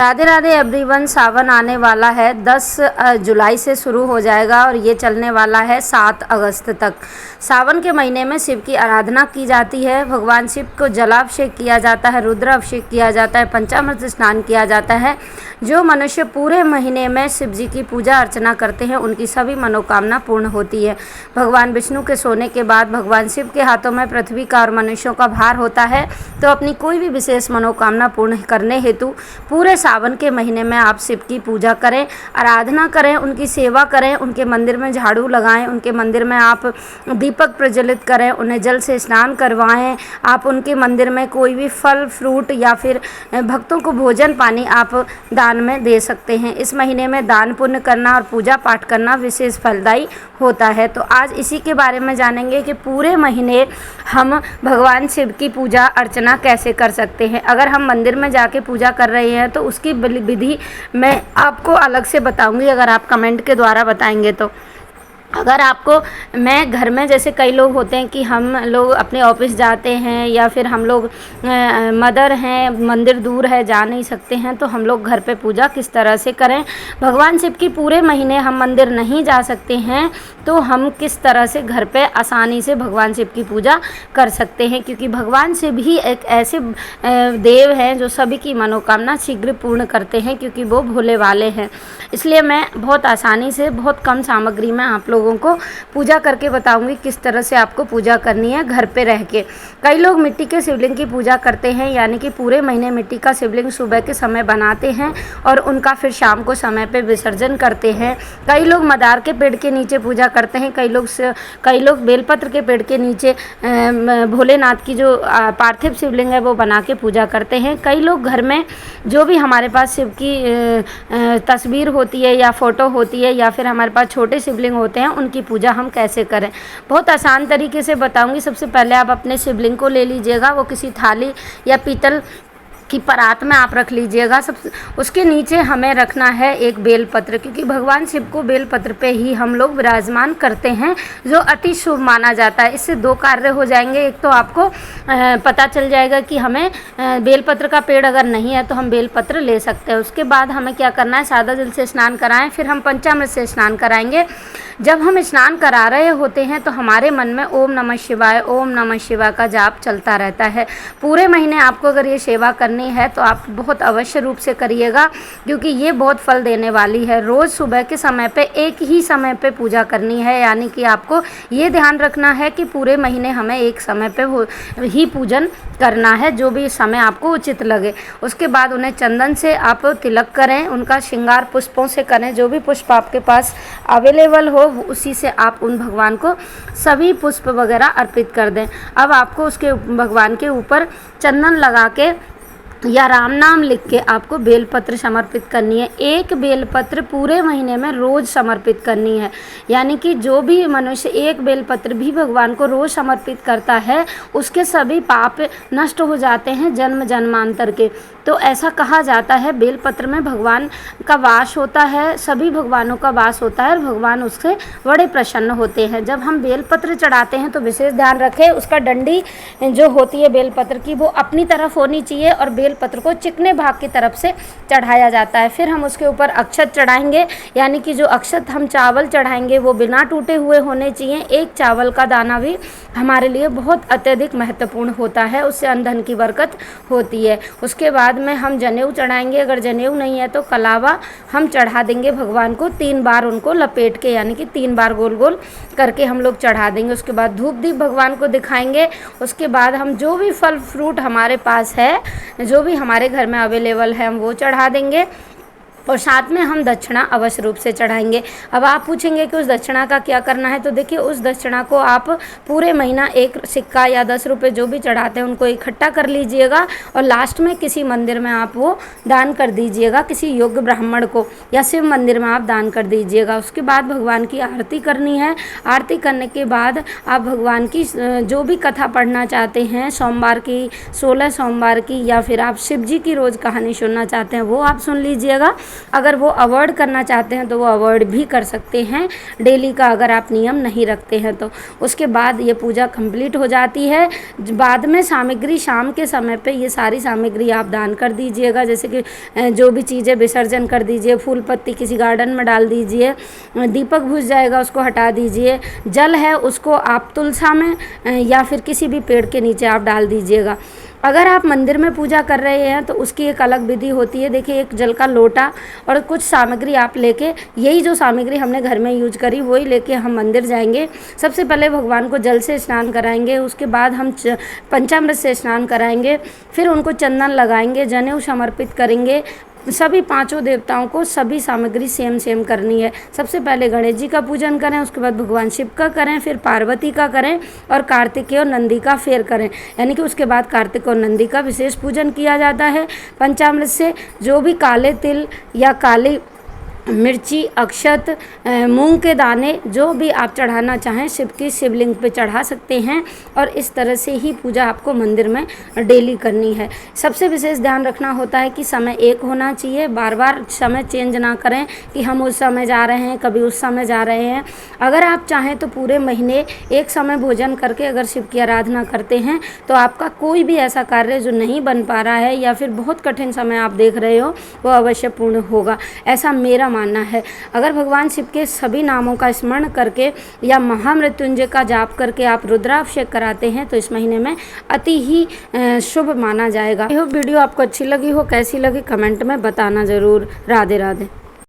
Radhe Radhe everyone. सावन आने वाला है, 10 जुलाई से शुरू हो जाएगा और ये चलने वाला है 7 अगस्त तक। सावन के महीने में शिव की आराधना की जाती है। भगवान शिव को जलाभिषेक किया जाता है, रुद्राभिषेक किया जाता है, पंचामृत स्नान किया जाता है। जो मनुष्य पूरे महीने में शिव जी की पूजा अर्चना करते हैं उनकी सभी मनोकामना पूर्ण होती है। भगवान विष्णु के सोने के बाद भगवान शिव के हाथों में पृथ्वी का और मनुष्यों का भार होता है, तो अपनी कोई भी विशेष मनोकामना पूर्ण करने हेतु पूरे सावन के महीने में आप शिव की पूजा करें, आराधना करें, उनकी सेवा करें, उनके मंदिर में झाड़ू लगाएं, उनके मंदिर में आप दीपक प्रज्वलित करें, उन्हें जल से स्नान करवाएं। आप उनके मंदिर में कोई भी फल फ्रूट या फिर भक्तों को भोजन पानी आप दान में दे सकते हैं। इस महीने में दान पुण्य करना और पूजा पाठ करना विशेष फलदायी होता है। तो आज इसी के बारे में जानेंगे कि पूरे महीने हम भगवान शिव की पूजा अर्चना कैसे कर सकते हैं। अगर हम मंदिर में जाके पूजा कर रहे हैं तो उसकी विधि मैं आपको अलग से बताऊंगी, अगर आप कमेंट के द्वारा बताएंगे तो। अगर आपको मैं घर में, जैसे कई लोग होते हैं कि हम लोग अपने ऑफिस जाते हैं या फिर हम लोग मदर हैं, मंदिर दूर है, जा नहीं सकते हैं, तो हम लोग घर पे पूजा किस तरह से करें। भगवान शिव की पूरे महीने हम मंदिर नहीं जा सकते हैं तो हम किस तरह से घर पे आसानी से भगवान शिव की पूजा कर सकते हैं, क्योंकि भगवान शिव ही एक ऐसे देव हैं जो सभी की मनोकामना शीघ्र पूर्ण करते हैं, क्योंकि वो भोले वाले हैं। इसलिए मैं बहुत आसानी से बहुत कम सामग्री में आप लोगों को पूजा करके बताऊंगी किस तरह से आपको पूजा करनी है घर पे रह के। कई लोग मिट्टी के शिवलिंग की पूजा करते हैं, यानी कि पूरे महीने मिट्टी का शिवलिंग सुबह के समय बनाते हैं और उनका फिर शाम को समय पे विसर्जन करते हैं। कई लोग मदार के पेड़ के नीचे पूजा करते हैं, कई लोग बेलपत्र के पेड़ के नीचे भोलेनाथ की जो पार्थिव शिवलिंग है वो बना के पूजा करते हैं। कई लोग घर में जो भी हमारे पास शिव की तस्वीर होती है या फ़ोटो होती है या फिर हमारे पास छोटे शिवलिंग होते हैं, उनकी पूजा हम कैसे करें, बहुत आसान तरीके से बताऊंगी। सबसे पहले आप अपने शिवलिंग को ले लीजिएगा, वो किसी थाली या पीतल की परात में आप रख लीजिएगा। उसके नीचे हमें रखना है एक बेलपत्र, क्योंकि भगवान शिव को बेलपत्र पे ही हम लोग विराजमान करते हैं, जो अति शुभ माना जाता है। इससे दो कार्य हो जाएंगे। एक तो आपको पता चल जाएगा कि हमें बेलपत्र का पेड़ अगर नहीं है तो हम बेलपत्र ले सकते हैं। उसके बाद हमें क्या करना है, सादा जल से स्नान कराएं, फिर हम पंचामृत से स्नान कराएंगे। जब हम स्नान करा रहे होते हैं तो हमारे मन में ओम नमः शिवाय, ओम नमः शिवाय का जाप चलता रहता है। पूरे महीने आपको अगर ये सेवा करनी है तो आप बहुत अवश्य रूप से करिएगा, क्योंकि ये बहुत फल देने वाली है। रोज़ सुबह के समय पे एक ही समय पे पूजा करनी है, यानी कि आपको ये ध्यान रखना है कि पूरे महीने हमें एक समय पे ही पूजन करना है, जो भी समय आपको उचित लगे। उसके बाद उन्हें चंदन से आप तिलक करें, उनका श्रृंगार पुष्पों से करें। जो भी पुष्प आपके पास अवेलेबल हो उसी से आप उन भगवान को सभी पुष्प वगैरह अर्पित कर दें। अब आपको उसके भगवान के ऊपर चंदन लगा के या राम नाम लिख के आपको बेलपत्र समर्पित करनी है। एक बेलपत्र पूरे महीने में रोज़ समर्पित करनी है, यानी कि जो भी मनुष्य एक बेलपत्र भी भगवान को रोज़ समर्पित करता है उसके सभी पाप नष्ट हो जाते हैं जन्म जन्मांतर के। तो ऐसा कहा जाता है, बेलपत्र में भगवान का वास होता है, सभी भगवानों का वास होता है और भगवान उससे बड़े प्रसन्न होते हैं। जब हम बेलपत्र चढ़ाते हैं तो विशेष ध्यान रखें, उसका डंडी जो होती है बेलपत्र की वो अपनी तरफ होनी चाहिए और बेलपत्र को चिकने भाग की तरफ से चढ़ाया जाता है। फिर हम उसके ऊपर अक्षत चढ़ाएंगे, यानी कि जो अक्षत हम चावल चढ़ाएंगे वो बिना टूटे हुए होने चाहिए। एक चावल का दाना भी हमारे लिए बहुत अत्यधिक महत्वपूर्ण होता है, उससे धन की बरकत होती है। उसके बाद में हम जनेऊ चढ़ाएंगे, अगर जनेऊ नहीं है तो कलावा हम चढ़ा देंगे भगवान को। 3 बार उनको लपेट के, यानी कि 3 बार गोल गोल करके हम लोग चढ़ा देंगे। उसके बाद धूप दीप भगवान को दिखाएंगे। उसके बाद हम जो भी फल फ्रूट हमारे पास है, जो भी हमारे घर में अवेलेबल है, हम वो चढ़ा देंगे और साथ में हम दक्षिणा अवश्य रूप से चढ़ाएंगे। अब आप पूछेंगे कि उस दक्षिणा का क्या करना है, तो देखिए उस दक्षिणा को आप पूरे महीना एक सिक्का या 10 रुपये जो भी चढ़ाते हैं उनको इकट्ठा कर लीजिएगा और लास्ट में किसी मंदिर में आप वो दान कर दीजिएगा, किसी योग्य ब्राह्मण को, या शिव मंदिर में आप दान कर दीजिएगा। उसके बाद भगवान की आरती करनी है। आरती करने के बाद आप भगवान की जो भी कथा पढ़ना चाहते हैं, सोमवार की 16 सोमवार की, या फिर आप शिव जी की रोज़ कहानी सुनना चाहते हैं वो आप सुन लीजिएगा। अगर वो अवॉइड करना चाहते हैं तो वो अवॉइड भी कर सकते हैं डेली का, अगर आप नियम नहीं रखते हैं तो। उसके बाद ये पूजा कंप्लीट हो जाती है। बाद में सामग्री शाम के समय पे ये सारी सामग्री आप दान कर दीजिएगा, जैसे कि जो भी चीज़ें विसर्जन कर दीजिए, फूल पत्ती किसी गार्डन में डाल दीजिए, दीपक बुझ जाएगा उसको हटा दीजिए, जल है उसको आप तुलसा में या फिर किसी भी पेड़ के नीचे आप डाल दीजिएगा। अगर आप मंदिर में पूजा कर रहे हैं तो उसकी एक अलग विधि होती है। देखिए, एक जल का लोटा और कुछ सामग्री आप लेके, यही जो सामग्री हमने घर में यूज करी वही लेके हम मंदिर जाएंगे। सबसे पहले भगवान को जल से स्नान कराएंगे, उसके बाद हम पंचामृत से स्नान कराएंगे, फिर उनको चंदन लगाएंगे, जनेऊ समर्पित करेंगे। सभी पांचों देवताओं को सभी सामग्री सेम करनी है। सबसे पहले गणेश जी का पूजन करें, उसके बाद भगवान शिव का करें, फिर पार्वती का करें और कार्तिकेय और नंदी का फिर करें। यानी कि उसके बाद कार्तिक और नंदी का विशेष पूजन किया जाता है पंचामृत से। जो भी काले तिल या काली मिर्ची, अक्षत, मूंग के दाने, जो भी आप चढ़ाना चाहें शिव की शिवलिंग पे चढ़ा सकते हैं। और इस तरह से ही पूजा आपको मंदिर में डेली करनी है। सबसे विशेष ध्यान रखना होता है कि समय एक होना चाहिए, बार बार समय चेंज ना करें कि हम उस समय जा रहे हैं, कभी उस समय जा रहे हैं। अगर आप चाहें तो पूरे महीने एक समय भोजन करके अगर शिव की आराधना करते हैं तो आपका कोई भी ऐसा कार्य जो नहीं बन पा रहा है या फिर बहुत कठिन समय आप देख रहे हो वो अवश्य पूर्ण होगा, ऐसा मेरा मानना है। अगर भगवान शिव के सभी नामों का स्मरण करके या महामृत्युंजय का जाप करके आप रुद्राभिषेक कराते हैं तो इस महीने में अति ही शुभ माना जाएगा। यह वीडियो आपको अच्छी लगी हो, कैसी लगी कमेंट में बताना ज़रूर। राधे राधे।